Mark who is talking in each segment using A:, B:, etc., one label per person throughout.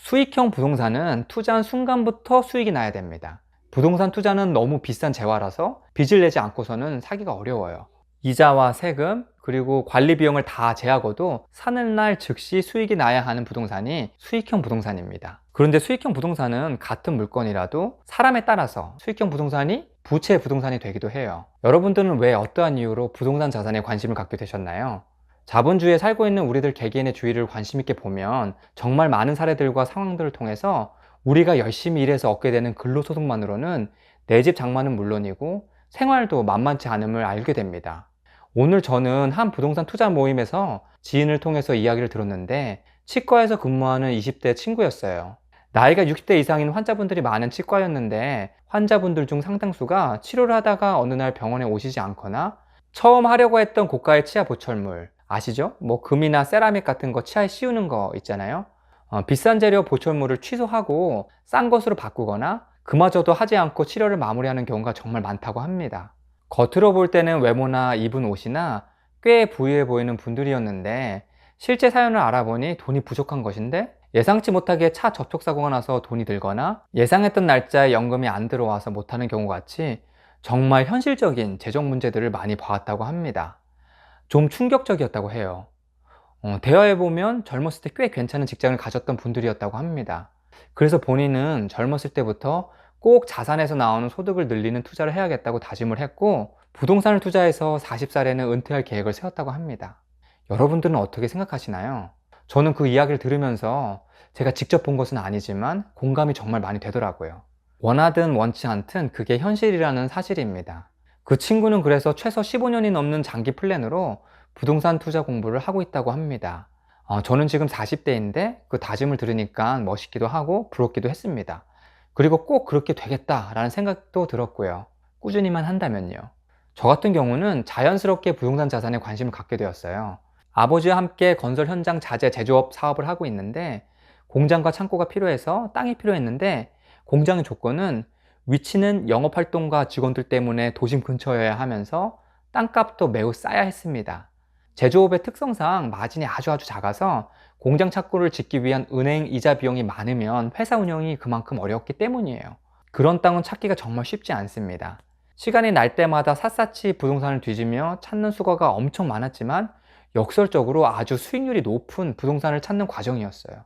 A: 수익형 부동산은 투자한 순간부터 수익이 나야 됩니다. 부동산 투자는 너무 비싼 재화라서 빚을 내지 않고서는 사기가 어려워요. 이자와 세금, 그리고 관리 비용을 다 제하고도 사는 날 즉시 수익이 나야 하는 부동산이 수익형 부동산입니다. 그런데 수익형 부동산은 같은 물건이라도 사람에 따라서 수익형 부동산이 부채 부동산이 되기도 해요. 여러분들은 왜 어떠한 이유로 부동산 자산에 관심을 갖게 되셨나요? 자본주의에 살고 있는 우리들 개개인의 주위를 관심 있게 보면 정말 많은 사례들과 상황들을 통해서 우리가 열심히 일해서 얻게 되는 근로소득만으로는 내 집 장만은 물론이고 생활도 만만치 않음을 알게 됩니다. 오늘 저는 한 부동산 투자 모임에서 지인을 통해서 이야기를 들었는데 치과에서 근무하는 20대 친구였어요. 나이가 60대 이상인 환자분들이 많은 치과였는데 환자분들 중 상당수가 치료를 하다가 어느 날 병원에 오시지 않거나 처음 하려고 했던 고가의 치아 보철물 아시죠? 뭐 금이나 세라믹 같은 거 치아에 씌우는 거 있잖아요. 비싼 재료 보철물을 취소하고 싼 것으로 바꾸거나 그마저도 하지 않고 치료를 마무리하는 경우가 정말 많다고 합니다. 겉으로 볼 때는 외모나 입은 옷이나 꽤 부유해 보이는 분들이었는데 실제 사연을 알아보니 돈이 부족한 것인데 예상치 못하게 차 접촉사고가 나서 돈이 들거나 예상했던 날짜에 연금이 안 들어와서 못하는 경우 같이 정말 현실적인 재정 문제들을 많이 봐왔다고 합니다. 좀 충격적이었다고 해요. 대화해보면 젊었을 때 꽤 괜찮은 직장을 가졌던 분들이었다고 합니다. 그래서 본인은 젊었을 때부터 꼭 자산에서 나오는 소득을 늘리는 투자를 해야겠다고 다짐을 했고 부동산을 투자해서 40살에는 은퇴할 계획을 세웠다고 합니다. 여러분들은 어떻게 생각하시나요? 저는 그 이야기를 들으면서 제가 직접 본 것은 아니지만 공감이 정말 많이 되더라고요. 원하든 원치 않든 그게 현실이라는 사실입니다. 그 친구는 그래서 최소 15년이 넘는 장기 플랜으로 부동산 투자 공부를 하고 있다고 합니다. 저는 지금 40대인데 그 다짐을 들으니까 멋있기도 하고 부럽기도 했습니다. 그리고 꼭 그렇게 되겠다라는 생각도 들었고요. 꾸준히만 한다면요. 저 같은 경우는 자연스럽게 부동산 자산에 관심을 갖게 되었어요. 아버지와 함께 건설 현장 자재 제조업 사업을 하고 있는데 공장과 창고가 필요해서 땅이 필요했는데 공장의 조건은 위치는 영업활동가 직원들 때문에 도심 근처여야 하면서 땅값도 매우 싸야 했습니다. 제조업의 특성상 마진이 아주 작아서 공장 착고를 짓기 위한 은행 이자 비용이 많으면 회사 운영이 그만큼 어렵기 때문이에요. 그런 땅은 찾기가 정말 쉽지 않습니다. 시간이 날 때마다 샅샅이 부동산을 뒤지며 찾는 수거가 엄청 많았지만 역설적으로 아주 수익률이 높은 부동산을 찾는 과정이었어요.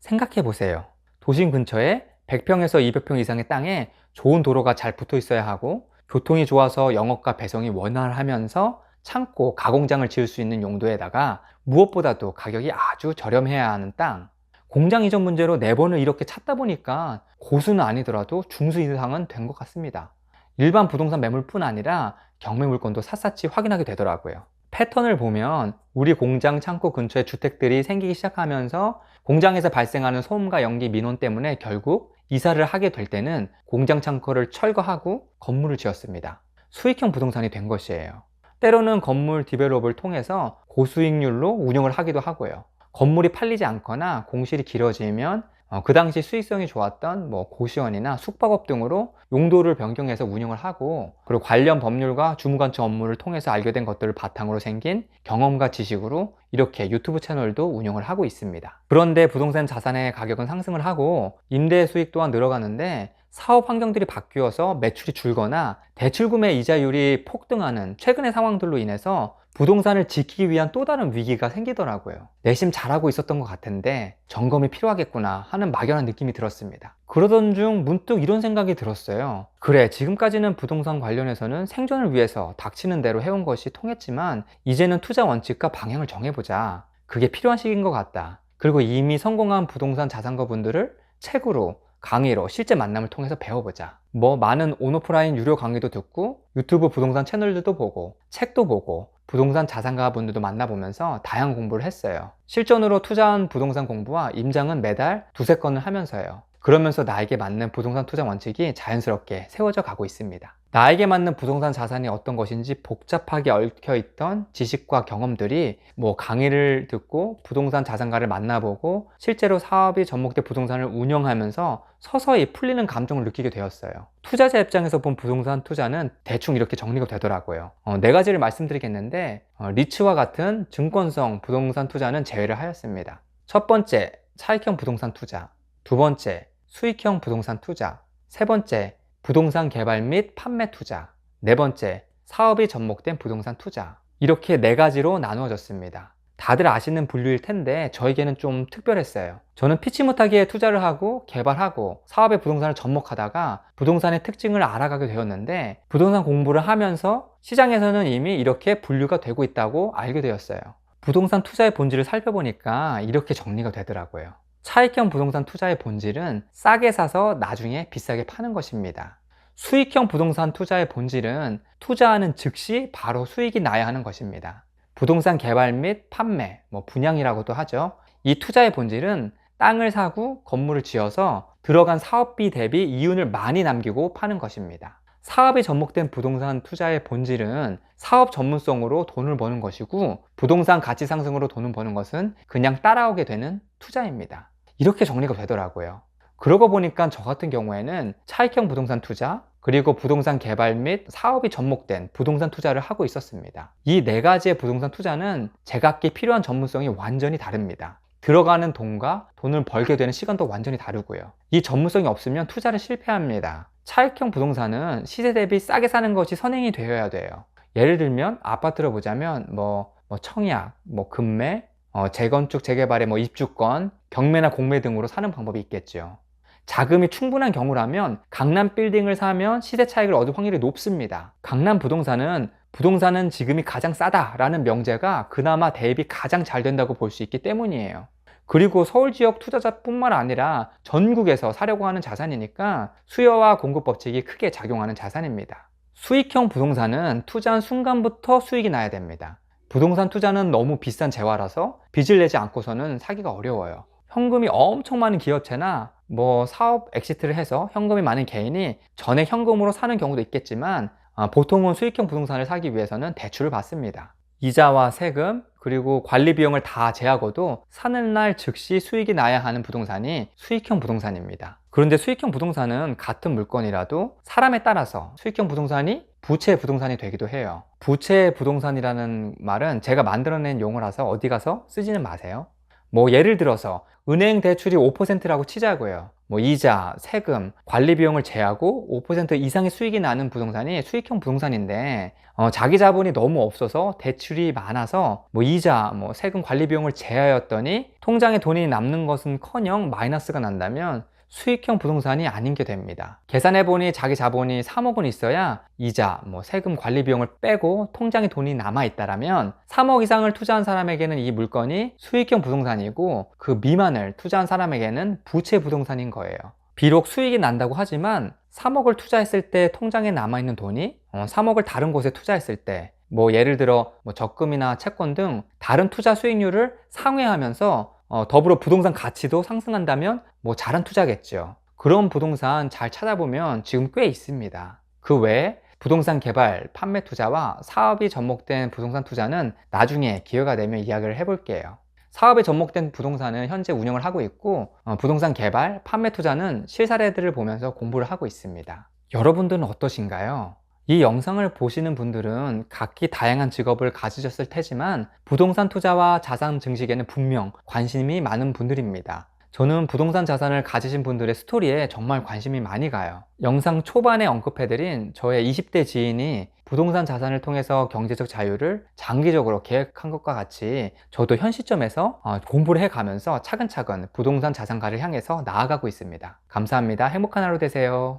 A: 생각해 보세요. 도심 근처에 100평에서 200평 이상의 땅에 좋은 도로가 잘 붙어 있어야 하고 교통이 좋아서 영업과 배송이 원활하면서 창고, 가공장을 지을 수 있는 용도에다가 무엇보다도 가격이 아주 저렴해야 하는 땅. 공장 이전 문제로 4번을 이렇게 찾다 보니까 고수는 아니더라도 중수 이상은 된 것 같습니다. 일반 부동산 매물뿐 아니라 경매 물건도 샅샅이 확인하게 되더라고요. 패턴을 보면 우리 공장 창고 근처에 주택들이 생기기 시작하면서 공장에서 발생하는 소음과 연기 민원 때문에 결국 이사를 하게 될 때는 공장 창고를 철거하고 건물을 지었습니다. 수익형 부동산이 된 것이에요. 때로는 건물 디벨롭을 통해서 고수익률로 운영을 하기도 하고요. 건물이 팔리지 않거나 공실이 길어지면 그 당시 수익성이 좋았던 고시원이나 숙박업 등으로 용도를 변경해서 운영을 하고 그리고 관련 법률과 주무관청 업무를 통해서 알게 된 것들을 바탕으로 생긴 경험과 지식으로 이렇게 유튜브 채널도 운영을 하고 있습니다. 그런데 부동산 자산의 가격은 상승을 하고 임대 수익 또한 늘어가는데 사업 환경들이 바뀌어서 매출이 줄거나 대출금의 이자율이 폭등하는 최근의 상황들로 인해서 부동산을 지키기 위한 또 다른 위기가 생기더라고요. 내심 잘하고 있었던 것 같은데 점검이 필요하겠구나 하는 막연한 느낌이 들었습니다. 그러던 중 문득 이런 생각이 들었어요. 그래, 지금까지는 부동산 관련해서는 생존을 위해서 닥치는 대로 해온 것이 통했지만 이제는 투자 원칙과 방향을 정해보자. 그게 필요한 시기인 것 같다. 그리고 이미 성공한 부동산 자산가 분들을 책으로 강의로 실제 만남을 통해서 배워보자. 많은 온오프라인 유료 강의도 듣고 유튜브 부동산 채널들도 보고 책도 보고 부동산 자산가 분들도 만나보면서 다양한 공부를 했어요. 실전으로 투자한 부동산 공부와 임장은 매달 2~3건을 하면서요. 그러면서 나에게 맞는 부동산 투자 원칙이 자연스럽게 세워져 가고 있습니다. 나에게 맞는 부동산 자산이 어떤 것인지 복잡하게 얽혀있던 지식과 경험들이 강의를 듣고 부동산 자산가를 만나보고 실제로 사업이 접목된 부동산을 운영하면서 서서히 풀리는 감정을 느끼게 되었어요. 투자자 입장에서 본 부동산 투자는 대충 이렇게 정리가 되더라고요. 4가지를 말씀드리겠는데 리츠와 같은 증권성 부동산 투자는 제외를 하였습니다. 첫 번째, 차익형 부동산 투자. 두 번째, 수익형 부동산 투자. 세 번째, 부동산 개발 및 판매 투자. 네 번째, 사업이 접목된 부동산 투자. 이렇게 네 가지로 나누어졌습니다. 다들 아시는 분류일 텐데 저에게는 좀 특별했어요. 저는 피치 못하게 투자를 하고 개발하고 사업의 부동산을 접목하다가 부동산의 특징을 알아가게 되었는데, 부동산 공부를 하면서 시장에서는 이미 이렇게 분류가 되고 있다고 알게 되었어요. 부동산 투자의 본질을 살펴보니까 이렇게 정리가 되더라고요. 차익형 부동산 투자의 본질은 싸게 사서 나중에 비싸게 파는 것입니다. 수익형 부동산 투자의 본질은 투자하는 즉시 바로 수익이 나야 하는 것입니다. 부동산 개발 및 판매, 분양이라고도 하죠. 이 투자의 본질은 땅을 사고 건물을 지어서 들어간 사업비 대비 이윤을 많이 남기고 파는 것입니다. 사업이 접목된 부동산 투자의 본질은 사업 전문성으로 돈을 버는 것이고, 부동산 가치 상승으로 돈을 버는 것은 그냥 따라오게 되는 투자입니다. 이렇게 정리가 되더라고요. 그러고 보니까 저 같은 경우에는 차익형 부동산 투자, 그리고 부동산 개발 및 사업이 접목된 부동산 투자를 하고 있었습니다. 이 네 가지의 부동산 투자는 제각기 필요한 전문성이 완전히 다릅니다. 들어가는 돈과 돈을 벌게 되는 시간도 완전히 다르고요. 이 전문성이 없으면 투자를 실패합니다. 차익형 부동산은 시세 대비 싸게 사는 것이 선행이 되어야 돼요. 예를 들면 아파트를 보자면 청약, 급매, 재건축, 재개발의 입주권, 경매나 공매 등으로 사는 방법이 있겠죠. 자금이 충분한 경우라면 강남 빌딩을 사면 시세 차익을 얻을 확률이 높습니다. 강남 부동산은 지금이 가장 싸다라는 명제가 그나마 대입이 가장 잘 된다고 볼 수 있기 때문이에요. 그리고 서울 지역 투자자뿐만 아니라 전국에서 사려고 하는 자산이니까 수요와 공급 법칙이 크게 작용하는 자산입니다. 수익형 부동산은 투자한 순간부터 수익이 나야 됩니다. 부동산 투자는 너무 비싼 재화라서 빚을 내지 않고서는 사기가 어려워요. 현금이 엄청 많은 기업체나 사업 엑시트를 해서 현금이 많은 개인이 전액 현금으로 사는 경우도 있겠지만, 보통은 수익형 부동산을 사기 위해서는 대출을 받습니다. 이자와 세금, 그리고 관리 비용을 다 제하고도 사는 날 즉시 수익이 나야 하는 부동산이 수익형 부동산입니다. 그런데 수익형 부동산은 같은 물건이라도 사람에 따라서 수익형 부동산이 부채 부동산이 되기도 해요. 부채 부동산이라는 말은 제가 만들어낸 용어라서 어디 가서 쓰지는 마세요. 예를 들어서 은행 대출이 5%라고 치자고요. 이자, 세금, 관리 비용을 제하고 5% 이상의 수익이 나는 부동산이 수익형 부동산인데, 자기 자본이 너무 없어서 대출이 많아서 이자, 세금, 관리 비용을 제하였더니 통장에 돈이 남는 것은커녕 마이너스가 난다면 수익형 부동산이 아닌 게 됩니다. 계산해보니 자기 자본이 3억 원 있어야 이자, 세금, 관리 비용을 빼고 통장에 돈이 남아있다라면 3억 이상을 투자한 사람에게는 이 물건이 수익형 부동산이고, 그 미만을 투자한 사람에게는 부채 부동산인 거예요. 비록 수익이 난다고 하지만 3억을 투자했을 때 통장에 남아있는 돈이 3억을 다른 곳에 투자했을 때, 예를 들어 적금이나 채권 등 다른 투자 수익률을 상회하면서 더불어 부동산 가치도 상승한다면 잘한 투자겠죠. 그런 부동산 잘 찾아보면 지금 꽤 있습니다. 그 외에 부동산 개발, 판매 투자와 사업이 접목된 부동산 투자는 나중에 기회가 되면 이야기를 해볼게요. 사업에 접목된 부동산은 현재 운영을 하고 있고, 부동산 개발, 판매 투자는 실사례들을 보면서 공부를 하고 있습니다. 여러분들은 어떠신가요? 이 영상을 보시는 분들은 각기 다양한 직업을 가지셨을 테지만 부동산 투자와 자산 증식에는 분명 관심이 많은 분들입니다. 저는 부동산 자산을 가지신 분들의 스토리에 정말 관심이 많이 가요. 영상 초반에 언급해드린 저의 20대 지인이 부동산 자산을 통해서 경제적 자유를 장기적으로 계획한 것과 같이 저도 현 시점에서 공부를 해가면서 차근차근 부동산 자산가를 향해서 나아가고 있습니다. 감사합니다. 행복한 하루 되세요.